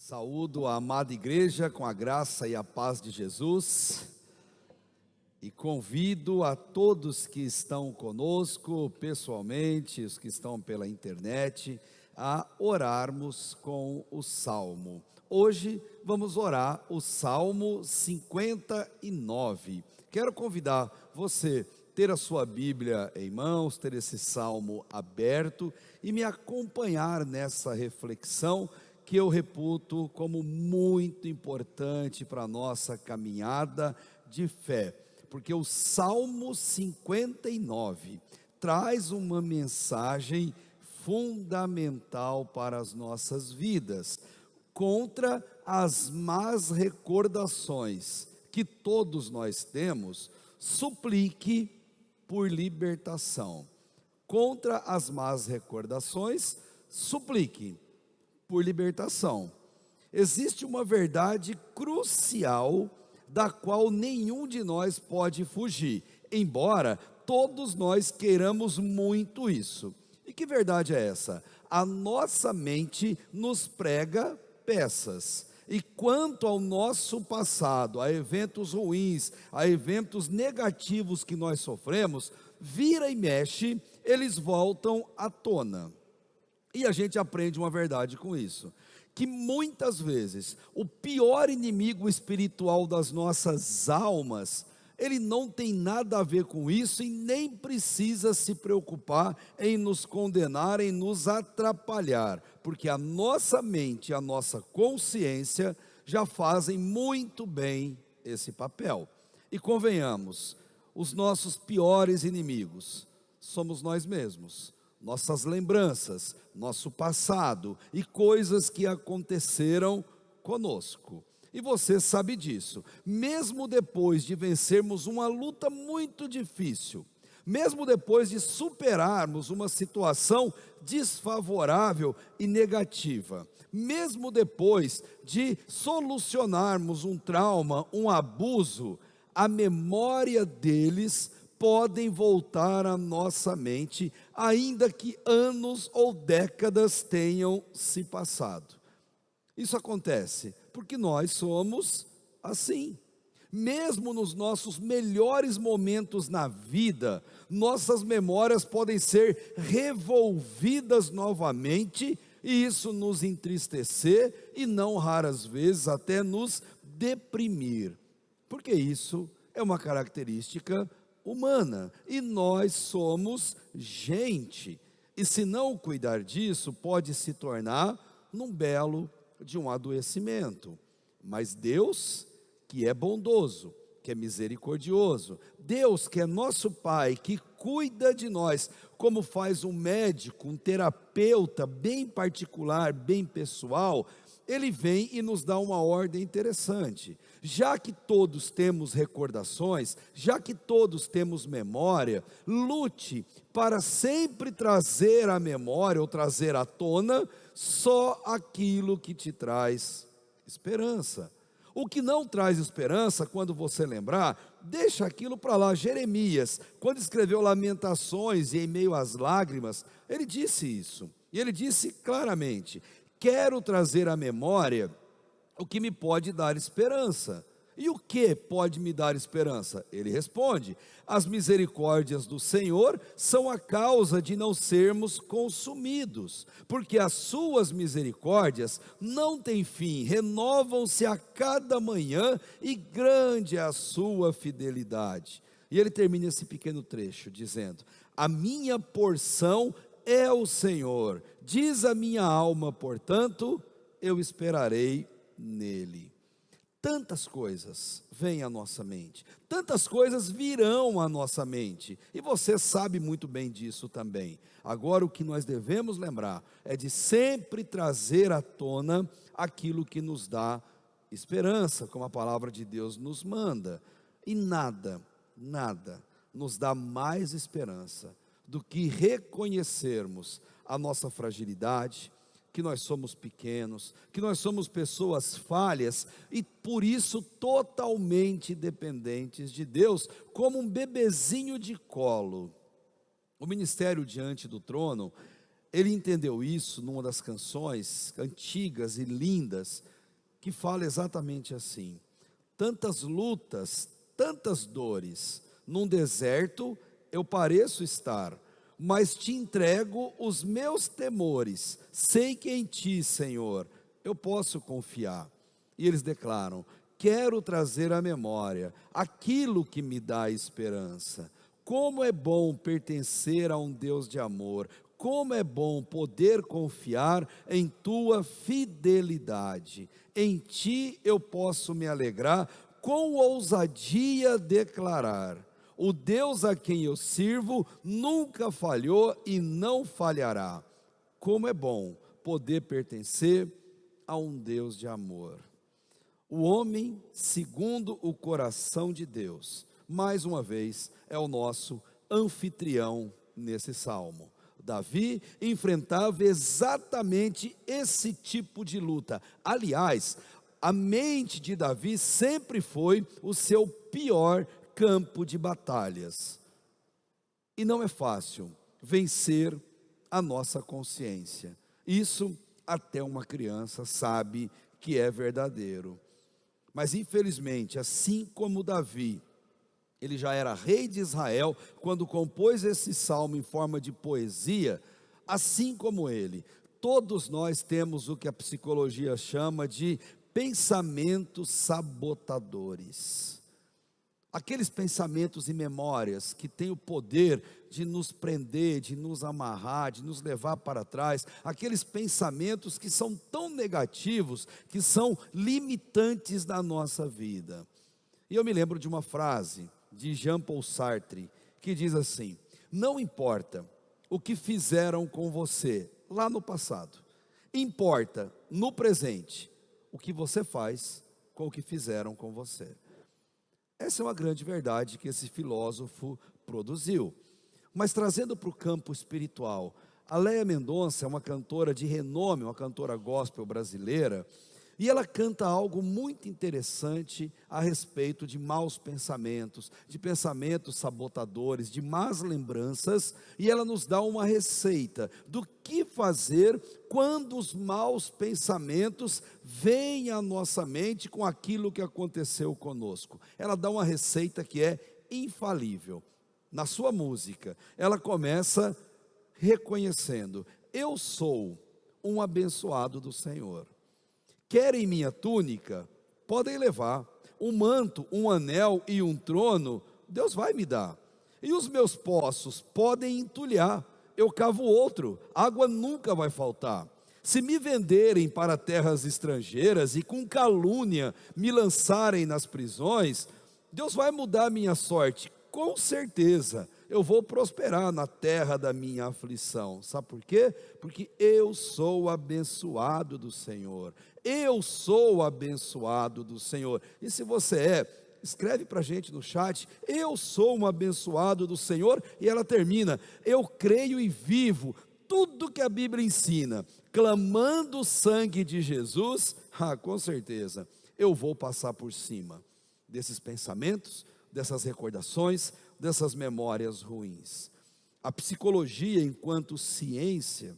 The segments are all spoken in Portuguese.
Saúdo a amada igreja com a graça e a paz de Jesus e convido a todos que estão conosco pessoalmente, os que estão pela internet, a orarmos com o Salmo. Hoje vamos orar o Salmo 59. Quero convidar você a ter a sua Bíblia em mãos, ter esse Salmo aberto e me acompanhar nessa reflexão que eu reputo como muito importante para a nossa caminhada de fé, porque o Salmo 59 traz uma mensagem fundamental para as nossas vidas, contra as más recordações que todos nós temos. Suplique por libertação. Contra as más recordações, suplique por libertação. Existe uma verdade crucial da qual nenhum de nós pode fugir, embora todos nós queiramos muito isso. E que verdade é essa? A nossa mente nos prega peças. E quanto ao nosso passado, a eventos ruins, a eventos negativos que nós sofremos, vira e mexe, eles voltam à tona. E a gente aprende uma verdade com isso, que muitas vezes o pior inimigo espiritual das nossas almas, ele não tem nada a ver com isso e nem precisa se preocupar em nos condenar, em nos atrapalhar, porque a nossa mente, a nossa consciência já fazem muito bem esse papel. E convenhamos, os nossos piores inimigos somos nós mesmos. Nossas lembranças, nosso passado e coisas que aconteceram conosco. E você sabe disso. Mesmo depois de vencermos uma luta muito difícil, mesmo depois de superarmos uma situação desfavorável e negativa, mesmo depois de solucionarmos um trauma, um abuso, a memória deles podem voltar à nossa mente, ainda que anos ou décadas tenham se passado. Isso acontece porque nós somos assim. Mesmo nos nossos melhores momentos na vida, nossas memórias podem ser revolvidas novamente, e isso nos entristecer e não raras vezes até nos deprimir, porque isso é uma característica humana, e nós somos gente, e se não cuidar disso, pode se tornar num belo de um adoecimento. Mas Deus, que é bondoso, que é misericordioso, Deus que é nosso Pai, que cuida de nós, como faz um médico, um terapeuta bem particular, bem pessoal, ele vem e nos dá uma ordem interessante. Já que todos temos recordações, já que todos temos memória, lute para sempre trazer à memória ou trazer à tona só aquilo que te traz esperança. O que não traz esperança, quando você lembrar, deixa aquilo para lá. Jeremias, quando escreveu Lamentações e em meio às lágrimas, ele disse isso. E ele disse claramente: quero trazer à memória o que me pode dar esperança. E o que pode me dar esperança? Ele responde: as misericórdias do Senhor são a causa de não sermos consumidos, porque as suas misericórdias não têm fim, renovam-se a cada manhã, e grande é a sua fidelidade. E ele termina esse pequeno trecho dizendo: a minha porção é o Senhor, diz a minha alma, portanto, eu esperarei nele. Tantas coisas vêm à nossa mente, tantas coisas virão à nossa mente, e você sabe muito bem disso também. Agora, o que nós devemos lembrar é de sempre trazer à tona aquilo que nos dá esperança, como a palavra de Deus nos manda. E nada nos dá mais esperança do que reconhecermos a nossa fragilidade, que nós somos pequenos, que nós somos pessoas falhas e por isso totalmente dependentes de Deus, como um bebezinho de colo. O ministério Diante do Trono, ele entendeu isso numa das canções antigas e lindas que fala exatamente assim: tantas lutas, tantas dores, num deserto eu pareço estar, mas te entrego os meus temores, sei que em ti, Senhor, eu posso confiar. E eles declaram: quero trazer à memória aquilo que me dá esperança. Como é bom pertencer a um Deus de amor, como é bom poder confiar em tua fidelidade. Em ti eu posso me alegrar, com ousadia declarar: o Deus a quem eu sirvo nunca falhou e não falhará. Como é bom poder pertencer a um Deus de amor. O homem segundo o coração de Deus, mais uma vez, é o nosso anfitrião nesse salmo. Davi enfrentava exatamente esse tipo de luta. Aliás, a mente de Davi sempre foi o seu pior campo de batalhas. E não é fácil vencer a nossa consciência. Isso até uma criança sabe que é verdadeiro. Mas infelizmente, assim como Davi, ele já era rei de Israel quando compôs esse salmo em forma de poesia, assim como ele, todos nós temos o que a psicologia chama de pensamentos sabotadores. Aqueles pensamentos e memórias que têm o poder de nos prender, de nos amarrar, de nos levar para trás, aqueles pensamentos que são tão negativos, que são limitantes da nossa vida. E eu me lembro de uma frase de Jean-Paul Sartre, que diz assim: não importa o que fizeram com você lá no passado, importa no presente o que você faz com o que fizeram com você. Essa é uma grande verdade que esse filósofo produziu. Mas trazendo para o campo espiritual, a Léa Mendonça é uma cantora de renome, uma cantora gospel brasileira, e ela canta algo muito interessante a respeito de maus pensamentos, de pensamentos sabotadores, de más lembranças, e ela nos dá uma receita do que fazer quando os maus pensamentos vêm à nossa mente com aquilo que aconteceu conosco. Ela dá uma receita que é infalível. Na sua música, ela começa reconhecendo: eu sou um abençoado do Senhor. Querem minha túnica? Podem levar. Um manto, um anel e um trono, Deus vai me dar. E os meus poços podem entulhar, eu cavo outro, água nunca vai faltar. Se me venderem para terras estrangeiras e com calúnia me lançarem nas prisões, Deus vai mudar minha sorte, com certeza. Eu vou prosperar na terra da minha aflição. Sabe por quê? Porque eu sou abençoado do Senhor. Eu sou abençoado do Senhor. E se você escreve para a gente no chat: eu sou um abençoado do Senhor. E ela termina: eu creio e vivo tudo que a Bíblia ensina, clamando o sangue de Jesus. Com certeza, eu vou passar por cima desses pensamentos, dessas recordações, dessas memórias ruins. A psicologia, enquanto ciência,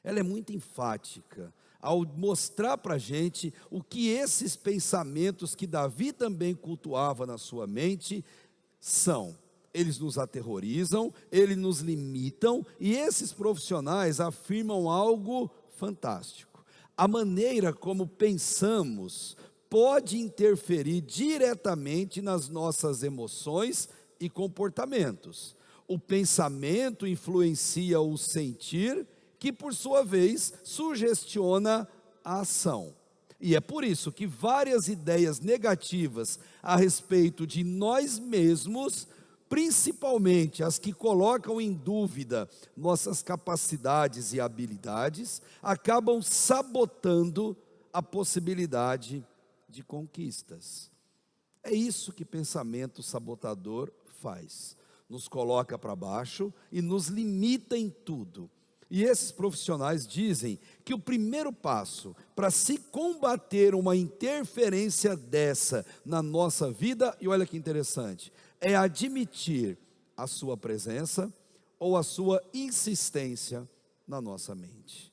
ela é muito enfática ao mostrar para a gente o que esses pensamentos que Davi também cultuava na sua mente são. Eles nos aterrorizam, eles nos limitam, e esses profissionais afirmam algo fantástico: a maneira como pensamos pode interferir diretamente nas nossas emoções e comportamentos. O pensamento influencia o sentir, que por sua vez sugestiona a ação. E é por isso que várias ideias negativas a respeito de nós mesmos, principalmente as que colocam em dúvida nossas capacidades e habilidades, acabam sabotando a possibilidade de conquistas. É isso que pensamento sabotador faz: nos coloca para baixo e nos limita em tudo. E esses profissionais dizem que o primeiro passo para se combater uma interferência dessa na nossa vida, e olha que interessante, é admitir a sua presença ou a sua insistência na nossa mente.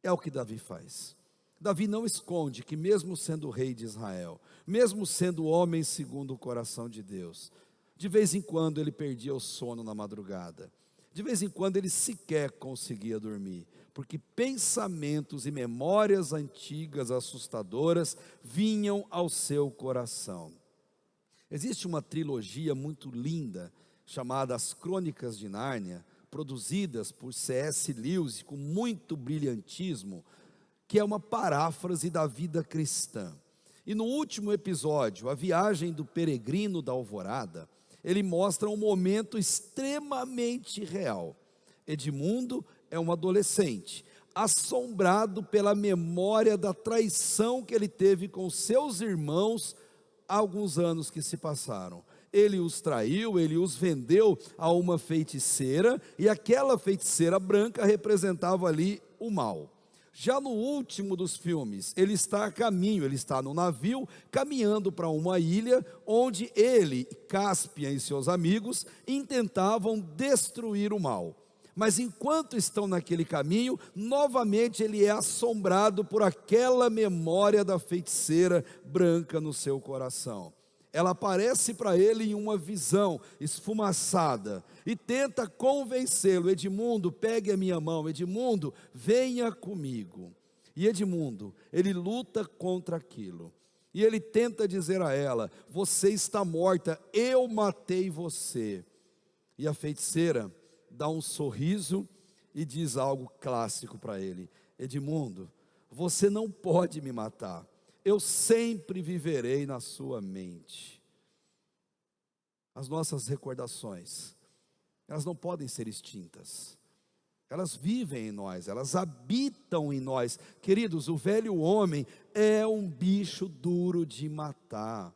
É o que Davi faz. Davi não esconde que mesmo sendo rei de Israel, mesmo sendo homem segundo o coração de Deus, de vez em quando ele perdia o sono na madrugada, de vez em quando ele sequer conseguia dormir, porque pensamentos e memórias antigas assustadoras vinham ao seu coração. Existe uma trilogia muito linda, chamada As Crônicas de Nárnia, produzidas por C.S. Lewis com muito brilhantismo, que é uma paráfrase da vida cristã. E no último episódio, A Viagem do Peregrino da Alvorada, ele mostra um momento extremamente real. Edmundo é um adolescente, assombrado pela memória da traição que ele teve com seus irmãos há alguns anos que se passaram. Ele os traiu, ele os vendeu a uma feiticeira, e aquela feiticeira branca representava ali o mal. Já no último dos filmes, ele está a caminho, ele está no navio, caminhando para uma ilha, onde ele, Cáspia e seus amigos, intentavam destruir o mal. Mas enquanto estão naquele caminho, novamente ele é assombrado por aquela memória da feiticeira branca no seu coração. Ela aparece para ele em uma visão esfumaçada e tenta convencê-lo: Edmundo, pegue a minha mão, Edmundo, venha comigo. E Edmundo, ele luta contra aquilo, e ele tenta dizer a ela: você está morta, eu matei você. E a feiticeira dá um sorriso e diz algo clássico para ele: Edmundo, você não pode me matar, eu sempre viverei na sua mente. As nossas recordações, elas não podem ser extintas, elas vivem em nós, elas habitam em nós. Queridos, o velho homem é um bicho duro de matar,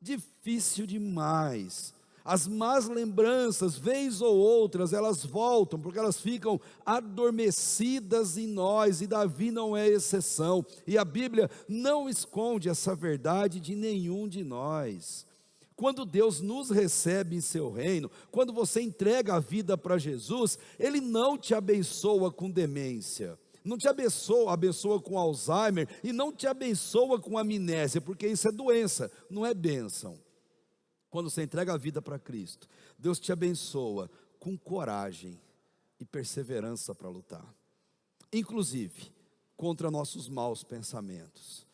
difícil demais. As más lembranças, vez ou outras, elas voltam, porque elas ficam adormecidas em nós, e Davi não é exceção, e a Bíblia não esconde essa verdade de nenhum de nós. Quando Deus nos recebe em seu reino, quando você entrega a vida para Jesus, Ele não te abençoa com demência, não te abençoa com Alzheimer, e não te abençoa com amnésia, porque isso é doença, não é bênção. Quando você entrega a vida para Cristo, Deus te abençoa com coragem e perseverança para lutar, inclusive contra nossos maus pensamentos.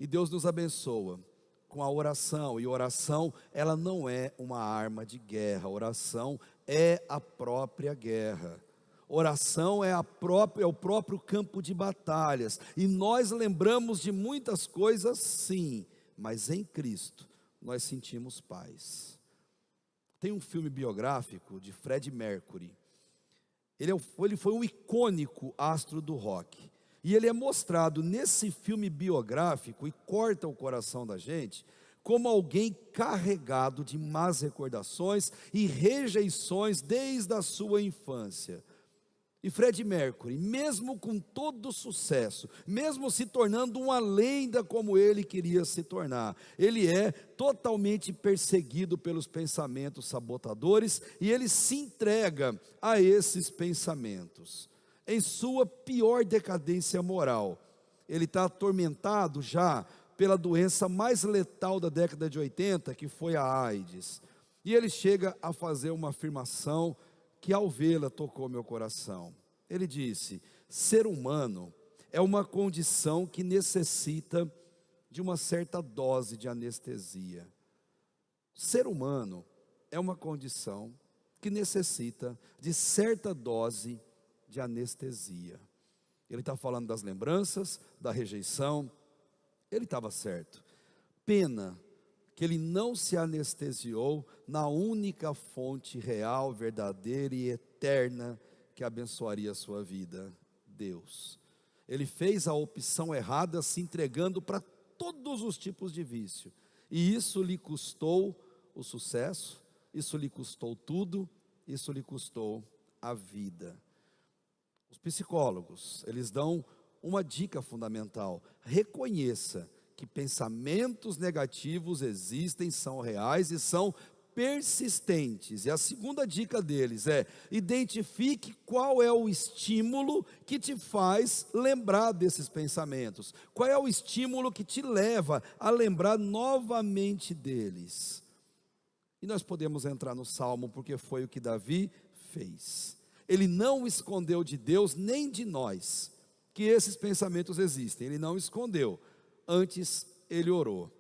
E Deus nos abençoa com a oração, e oração, ela não é uma arma de guerra, oração é a própria guerra. Oração é o próprio campo de batalhas, e nós lembramos de muitas coisas, sim, mas em Cristo nós sentimos paz. Tem um filme biográfico de Freddie Mercury. Ele foi um icônico astro do rock, e ele é mostrado nesse filme biográfico, e corta o coração da gente, como alguém carregado de más recordações e rejeições desde a sua infância. E Freddie Mercury, mesmo com todo o sucesso, mesmo se tornando uma lenda como ele queria se tornar, ele é totalmente perseguido pelos pensamentos sabotadores, e ele se entrega a esses pensamentos. Em sua pior decadência moral, ele está atormentado já pela doença mais letal da década de 80, que foi a AIDS. E ele chega a fazer uma afirmação que, ao vê-la, tocou meu coração. Ele disse: ser humano é uma condição que necessita de uma certa dose de anestesia. Ser humano é uma condição que necessita de certa dose de anestesia. Ele está falando das lembranças, da rejeição. Ele estava certo. Pena que ele não se anestesiou na única fonte real, verdadeira e eterna que abençoaria a sua vida: Deus. Ele fez a opção errada, se entregando para todos os tipos de vício, e isso lhe custou o sucesso, isso lhe custou tudo, isso lhe custou a vida. Os psicólogos, eles dão uma dica fundamental: reconheça que pensamentos negativos existem, são reais e são persistentes. E a segunda dica deles é: identifique qual é o estímulo que te faz lembrar desses pensamentos. Qual é o estímulo que te leva a lembrar novamente deles. E nós podemos entrar no Salmo, porque foi o que Davi fez. Ele não escondeu de Deus, nem de nós, que esses pensamentos existem. Ele não escondeu, antes ele orou.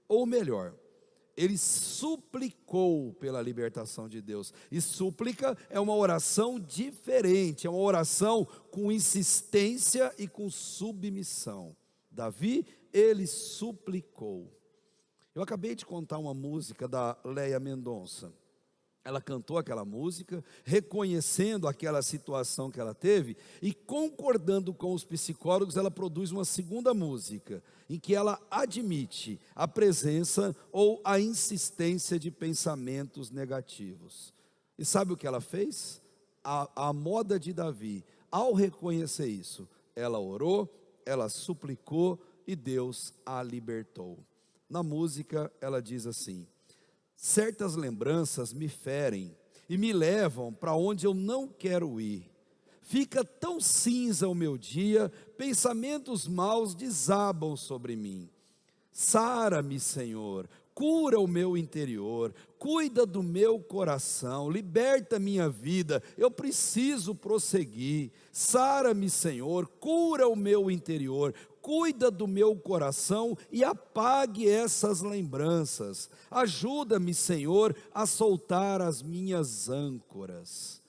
Ou melhor, ele suplicou pela libertação de Deus. E súplica é uma oração diferente, é uma oração com insistência e com submissão. Davi, ele suplicou. Eu acabei de contar uma música da Léia Mendonça. Ela cantou aquela música, reconhecendo aquela situação que ela teve, e concordando com os psicólogos, ela produz uma segunda música, em que ela admite a presença ou a insistência de pensamentos negativos. E sabe o que ela fez? A moda de Davi, ao reconhecer isso, ela orou, ela suplicou e Deus a libertou. Na música ela diz assim: certas lembranças me ferem e me levam para onde eu não quero ir. Fica tão cinza o meu dia, pensamentos maus desabam sobre mim. Sara-me, Senhor, cura o meu interior, cuida do meu coração, liberta minha vida, eu preciso prosseguir. Sara-me, Senhor, cura o meu interior, cuida do meu coração e apague essas lembranças. Ajuda-me, Senhor, a soltar as minhas âncoras.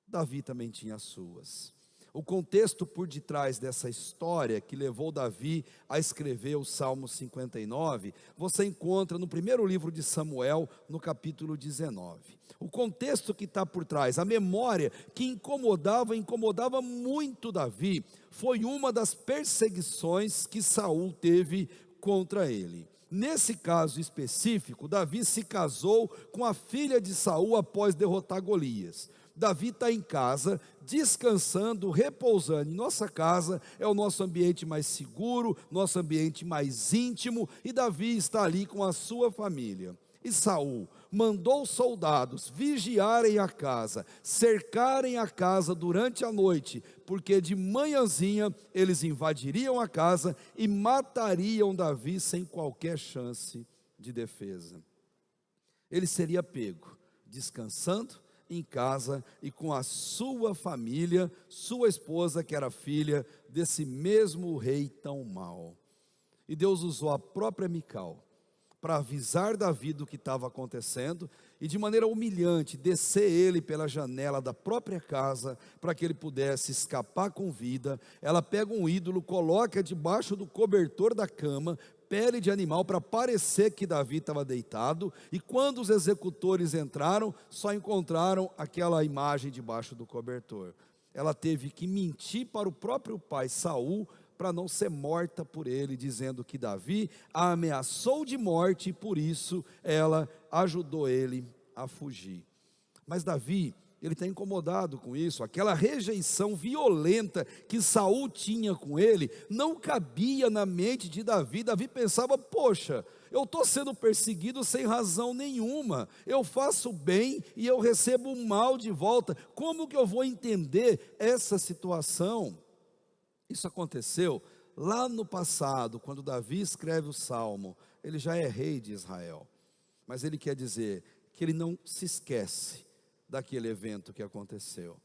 Davi também tinha as suas. O contexto por detrás dessa história que levou Davi a escrever o Salmo 59, você encontra no primeiro livro de Samuel, no capítulo 19. O contexto que está por trás, a memória que incomodava muito Davi, foi uma das perseguições que Saul teve contra ele. Nesse caso específico, Davi se casou com a filha de Saul após derrotar Golias. Davi está em casa, descansando, repousando. Em nossa casa é o nosso ambiente mais seguro, nosso ambiente mais íntimo, e Davi está ali com a sua família. E Saul mandou soldados vigiarem a casa, cercarem a casa durante a noite, porque de manhãzinha eles invadiriam a casa e matariam Davi sem qualquer chance de defesa. Ele seria pego descansando em casa e com a sua família, sua esposa, que era filha desse mesmo rei tão mau. E Deus usou a própria Mical para avisar Davi do que estava acontecendo e de maneira humilhante descer ele pela janela da própria casa para que ele pudesse escapar com vida. Ela pega um ídolo, coloca debaixo do cobertor da cama, pele de animal, para parecer que Davi estava deitado, e quando os executores entraram, só encontraram aquela imagem debaixo do cobertor. Ela teve que mentir para o próprio pai Saul, para não ser morta por ele, dizendo que Davi a ameaçou de morte, e por isso ela ajudou ele a fugir. Mas Davi, ele está incomodado com isso. Aquela rejeição violenta que Saul tinha com ele, não cabia na mente de Davi. Davi pensava: poxa, eu estou sendo perseguido sem razão nenhuma, eu faço bem e eu recebo o mal de volta, como que eu vou entender essa situação? Isso aconteceu lá no passado, quando Davi escreve o Salmo. Ele já é rei de Israel, mas ele quer dizer que ele não se esquece daquele evento que aconteceu.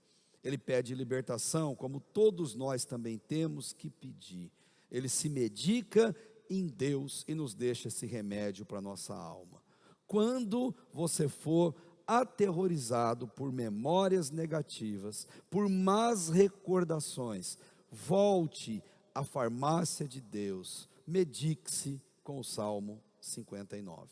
Ele pede libertação, como todos nós também temos que pedir. Ele se medica em Deus e nos deixa esse remédio para a nossa alma. Quando você for aterrorizado por memórias negativas, por más recordações, volte à farmácia de Deus, medique-se com o Salmo 59.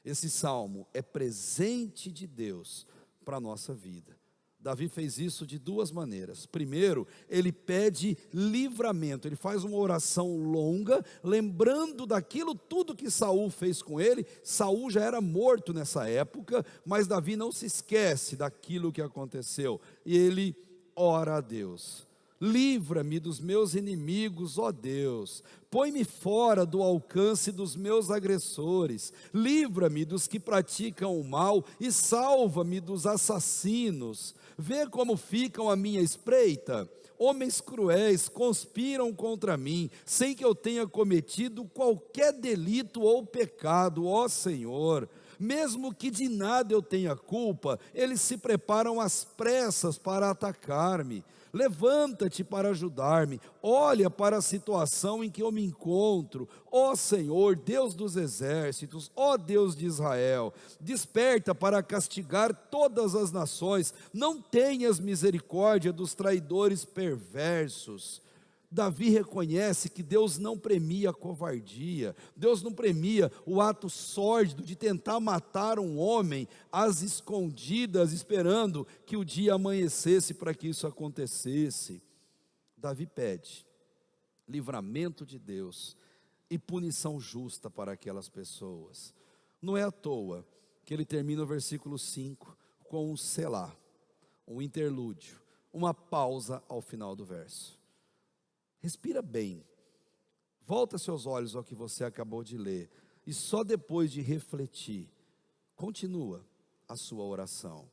Esse salmo é presente de Deus para a nossa vida. Davi fez isso de duas maneiras. Primeiro, ele pede livramento, ele faz uma oração longa, lembrando daquilo tudo que Saul fez com ele. Saul já era morto nessa época, mas Davi não se esquece daquilo que aconteceu, e ele ora a Deus. Livra-me dos meus inimigos, ó Deus. Põe-me fora do alcance dos meus agressores. Livra-me dos que praticam o mal e salva-me dos assassinos. Vê como ficam à minha espreita. Homens cruéis conspiram contra mim, sem que eu tenha cometido qualquer delito ou pecado, ó Senhor. Mesmo que de nada eu tenha culpa, eles se preparam às pressas para atacar-me. Levanta-te para ajudar-me, olha para a situação em que eu me encontro, ó Senhor, Deus dos exércitos, ó Deus de Israel, desperta para castigar todas as nações, não tenhas misericórdia dos traidores perversos. Davi reconhece que Deus não premia a covardia, Deus não premia o ato sórdido de tentar matar um homem às escondidas, esperando que o dia amanhecesse para que isso acontecesse. Davi pede livramento de Deus e punição justa para aquelas pessoas. Não é à toa que ele termina o versículo 5 com um selá, um interlúdio, uma pausa ao final do verso. Respira bem, volta seus olhos ao que você acabou de ler, e só depois de refletir, continua a sua oração.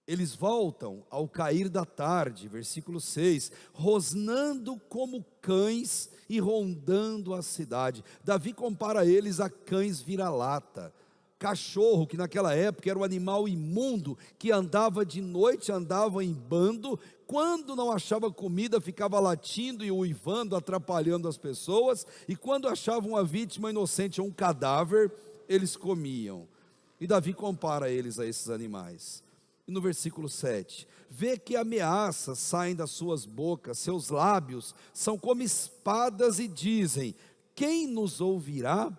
Eles voltam ao cair da tarde, versículo 6, rosnando como cães e rondando a cidade. Davi compara eles a cães vira-lata, cachorro, que naquela época era um animal imundo, que andava de noite, andava em bando, quando não achava comida, ficava latindo e uivando, atrapalhando as pessoas, e quando achavam uma vítima inocente ou um cadáver, eles comiam. E Davi compara eles a esses animais. E no versículo 7, vê que ameaças saem das suas bocas, seus lábios são como espadas e dizem: quem nos ouvirá?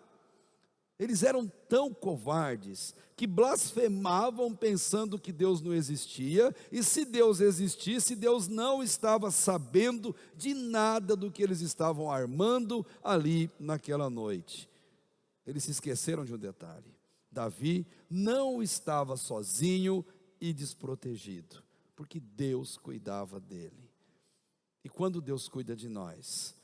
Eles eram tão covardes que blasfemavam pensando que Deus não existia, e se Deus existisse, Deus não estava sabendo de nada do que eles estavam armando ali naquela noite. Eles se esqueceram de um detalhe: Davi não estava sozinho e desprotegido, porque Deus cuidava dele. E quando Deus cuida de nós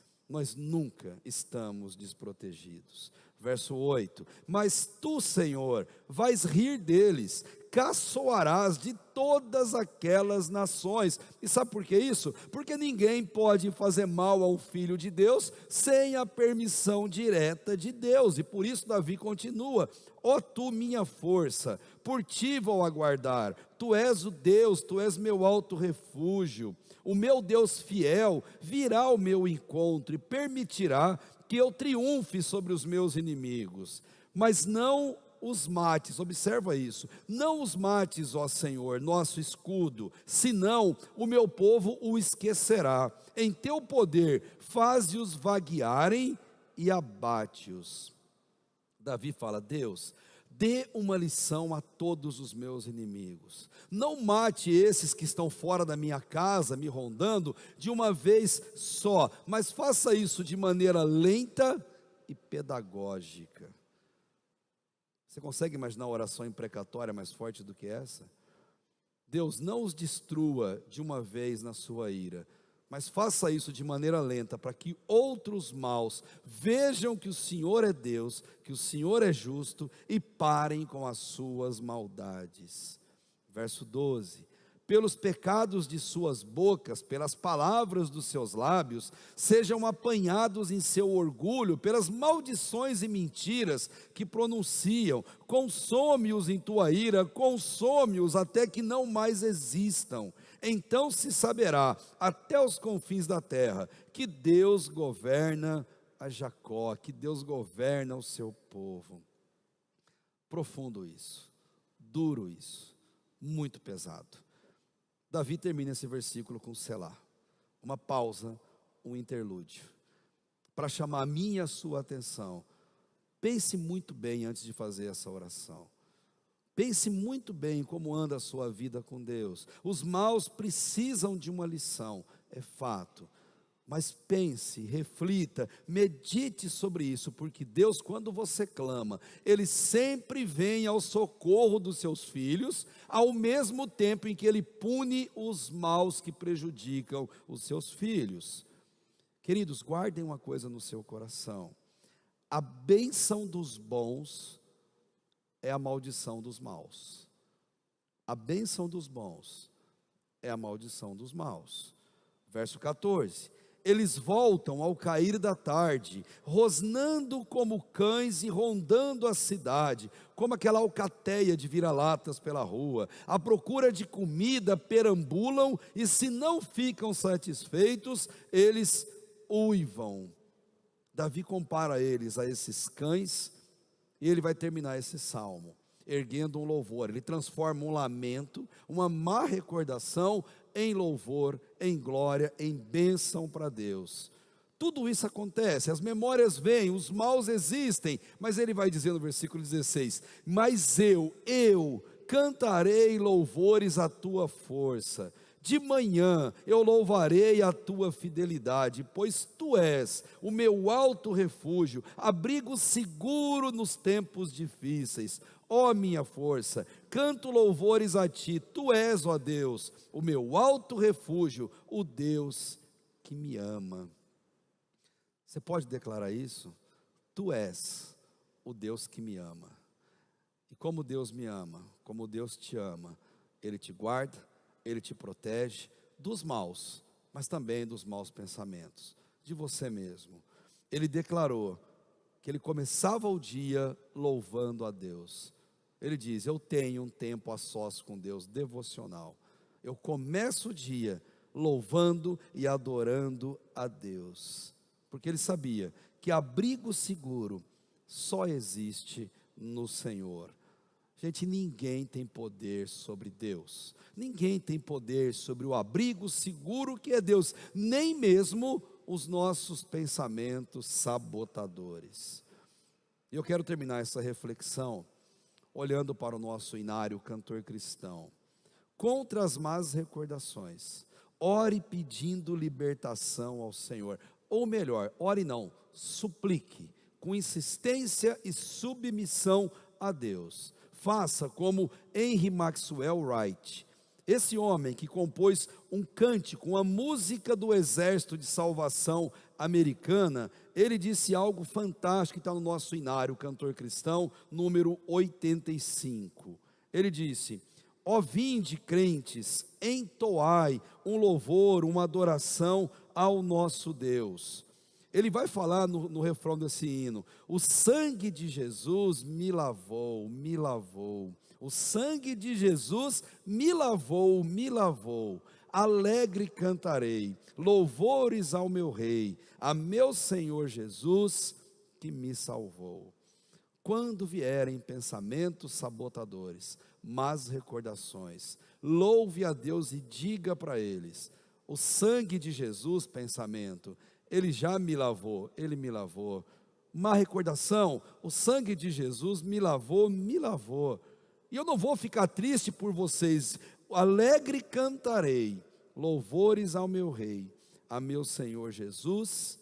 nunca estamos desprotegidos. Verso 8, mas tu, Senhor, vais rir deles, caçoarás de todas aquelas nações. E sabe por que isso? Porque ninguém pode fazer mal ao Filho de Deus sem a permissão direta de Deus. E por isso Davi continua: ó tu minha força, por ti vou aguardar, tu és o Deus, tu és meu alto refúgio. O meu Deus fiel virá ao meu encontro e permitirá que eu triunfe sobre os meus inimigos. Mas não os mates, observa isso, não os mates, ó Senhor, nosso escudo, senão o meu povo o esquecerá. Em teu poder, faze-os vaguearem e abate-os. Davi fala: Deus, dê uma lição a todos os meus inimigos. Não mate esses que estão fora da minha casa, me rondando, de uma vez só, mas faça isso de maneira lenta e pedagógica. Você consegue imaginar uma oração imprecatória mais forte do que essa? Deus, não os destrua de uma vez na sua ira, mas faça isso de maneira lenta, para que outros maus vejam que o Senhor é Deus, que o Senhor é justo, e parem com as suas maldades. Verso 12, pelos pecados de suas bocas, pelas palavras dos seus lábios, sejam apanhados em seu orgulho, pelas maldições e mentiras que pronunciam. Consome-os em tua ira, consome-os até que não mais existam. Então se saberá até os confins da terra que Deus governa a Jacó, que Deus governa o seu povo. Profundo isso, duro isso, muito pesado. Davi termina esse versículo com selá, uma pausa, um interlúdio, para chamar a minha e a sua atenção. Pense muito bem antes de fazer essa oração. Pense muito bem como anda a sua vida com Deus. Os maus precisam de uma lição, é fato, Mas pense, reflita, medite sobre isso, porque Deus, quando você clama, Ele sempre vem ao socorro dos seus filhos, ao mesmo tempo em que Ele pune os maus que prejudicam os seus filhos. Queridos, guardem uma coisa no seu coração: a bênção dos bons é a maldição dos maus. A bênção dos bons é a maldição dos maus. Verso 14: eles voltam ao cair da tarde, rosnando como cães e rondando a cidade, como aquela alcateia de vira-latas pela rua, à procura de comida perambulam, e se não ficam satisfeitos, eles uivam. Davi compara eles a esses cães, e ele vai terminar esse salmo erguendo um louvor. Ele transforma um lamento, uma má recordação, em louvor, em glória, em bênção para Deus. Tudo isso acontece, as memórias vêm, os maus existem, mas ele vai dizer no versículo 16: mas eu cantarei louvores à tua força, de manhã eu louvarei a tua fidelidade, pois tu és o meu alto refúgio, abrigo seguro nos tempos difíceis. Ó minha força, canto louvores a ti, tu és, ó Deus, o meu alto refúgio, o Deus que me ama. Você pode declarar isso? Tu és o Deus que me ama. E como Deus me ama, como Deus te ama, Ele te guarda, Ele te protege dos maus, mas também dos maus pensamentos, de você mesmo. Ele declarou que ele começava o dia louvando a Deus. Ele diz: eu tenho um tempo a sós com Deus, devocional. Eu começo o dia louvando e adorando a Deus, porque ele sabia que abrigo seguro só existe no Senhor. Gente, ninguém tem poder sobre Deus, ninguém tem poder sobre o abrigo seguro que é Deus, nem mesmo os nossos pensamentos sabotadores. E eu quero terminar essa reflexão olhando para o nosso inário cantor cristão. Contra as más recordações, ore pedindo libertação ao Senhor, ou melhor, ore não, suplique, com insistência e submissão a Deus. Faça como Henry Maxwell Wright, esse homem que compôs um cântico, uma música do Exército de Salvação Americana. Ele disse algo fantástico que está no nosso inário, cantor cristão, número 85. Ele disse: ó vinde crentes, entoai um louvor, uma adoração ao nosso Deus. Ele vai falar no refrão desse hino: o sangue de Jesus me lavou, me lavou. O sangue de Jesus me lavou, me lavou. Alegre cantarei, louvores ao meu Rei, a meu Senhor Jesus, que me salvou. Quando vierem pensamentos sabotadores, más recordações, louve a Deus e diga para eles: o sangue de Jesus, pensamento, Ele já me lavou, Ele me lavou. Má recordação, o sangue de Jesus me lavou, me lavou. E eu não vou ficar triste por vocês, alegre cantarei, louvores ao meu Rei, a meu Senhor Jesus,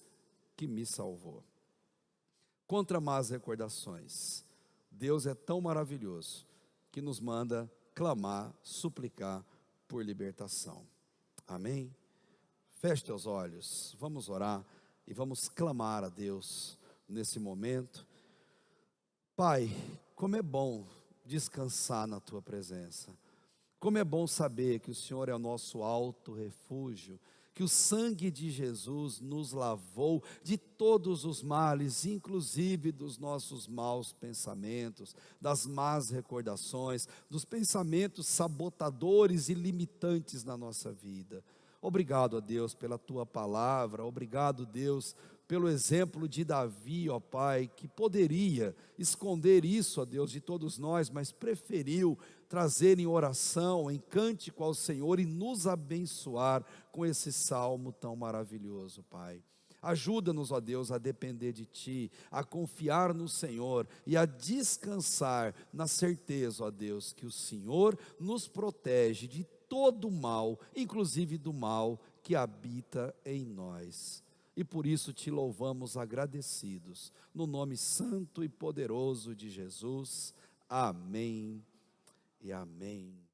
que me salvou. Contra más recordações, Deus é tão maravilhoso, que nos manda clamar, suplicar por libertação. Amém? Feche teus olhos, vamos orar e vamos clamar a Deus nesse momento. Pai, como é bom descansar na tua presença, como é bom saber que o Senhor é o nosso alto refúgio, que o sangue de Jesus nos lavou de todos os males, inclusive dos nossos maus pensamentos, das más recordações, dos pensamentos sabotadores e limitantes na nossa vida. Obrigado a Deus pela tua palavra, obrigado Deus pelo exemplo de Davi, ó Pai, que poderia esconder isso, ó Deus, de todos nós, mas preferiu trazer em oração, em cântico ao Senhor e nos abençoar com esse salmo tão maravilhoso, Pai. Ajuda-nos, ó Deus, a depender de Ti, a confiar no Senhor e a descansar na certeza, ó Deus, que o Senhor nos protege de todo o mal, inclusive do mal que habita em nós. E por isso te louvamos agradecidos, no nome santo e poderoso de Jesus. Amém e amém.